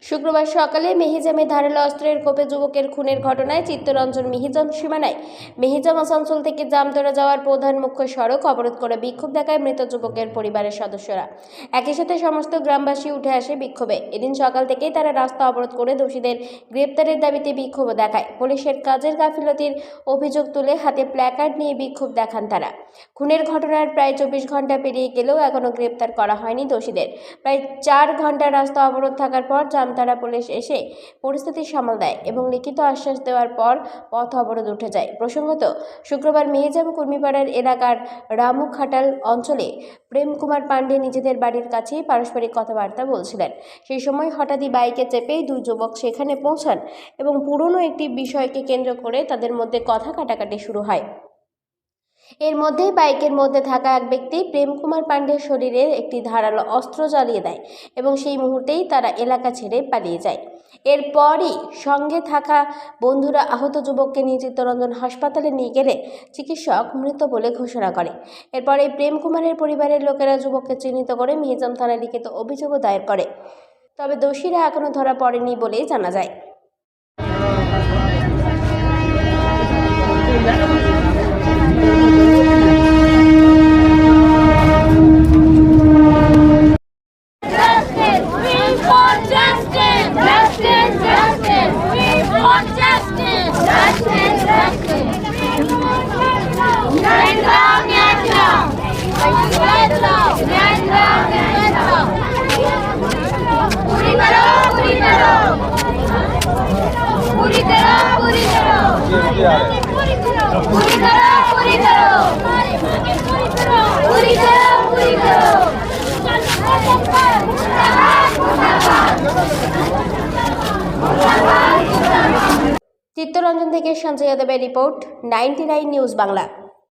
শুক্রবার সকালে মেহিজামে ধারালো অস্ত্রের কোপে যুবকের খুনের ঘটনায় চিত্তরঞ্জন মেহিজাম সীমানায় মেহিজাম আসানসোল থেকে জামতরা যাওয়ার প্রধান মুখ্য সড়ক অবরোধ করে বিক্ষোভ দেখায় মৃত যুবকের পরিবারের সদস্যরা। একই সাথে সমস্ত গ্রামবাসী উঠে আসে বিক্ষোভে। এদিন সকাল থেকেই তারা রাস্তা অবরোধ করে দোষীদের গ্রেপ্তারের দাবিতে বিক্ষোভ দেখায়। পুলিশের কাজের গাফিলতির অভিযোগ তুলে হাতে প্ল্যাকার্ড নিয়ে বিক্ষোভ দেখান তারা। খুনের ঘটনার প্রায় 24 ঘন্টা পেরিয়ে গেলেও এখনও গ্রেপ্তার করা হয়নি দোষীদের। প্রায় 4 ঘন্টা রাস্তা অবরোধ থাকার পর জামতারা পুলিশ এসে পরিস্থিতি সামাল দেয় এবং লিখিত আশ্বাস দেওয়ার পর পথ অবরোধ উঠে যায়। প্রসঙ্গত, শুক্রবার মেহিজাম কুর্মিপাড়ার এলাকার রামুখাটাল অঞ্চলে প্রেম কুমার পাণ্ডে নিজেদের বাড়ির কাছেই পারস্পরিক কথাবার্তা বলছিলেন। সেই সময় হঠাৎই বাইকে চেপেই দুই যুবক সেখানে পৌঁছান এবং পুরনো একটি বিষয়কে কেন্দ্র করে তাদের মধ্যে কথা কাটাকাটি শুরু হয়। এর মধ্যেই বাইকের মধ্যে থাকা এক ব্যক্তি প্রেম কুমার পাণ্ডের শরীরে একটি ধারালো অস্ত্র জ্বালিয়ে দেয় এবং সেই মুহূর্তেই তারা এলাকা ছেড়ে পালিয়ে যায়। এরপরই সঙ্গে থাকা বন্ধুরা আহত যুবককে নিয়ে চিত্তরঞ্জন হাসপাতালে নিয়ে গেলে চিকিৎসক মৃত বলে ঘোষণা করে। এরপরে প্রেম কুমারের পরিবারের লোকেরা যুবককে চিহ্নিত করে মেহিজাম থানায় লিখিত অভিযোগও দায়ের করে। তবে দোষীরা এখনও ধরা পড়েনি বলেই জানা যায়। চিত্তরঞ্জন থেকে সঞ্জয় যাদবের রিপোর্ট, 99 নিউজ বাংলা।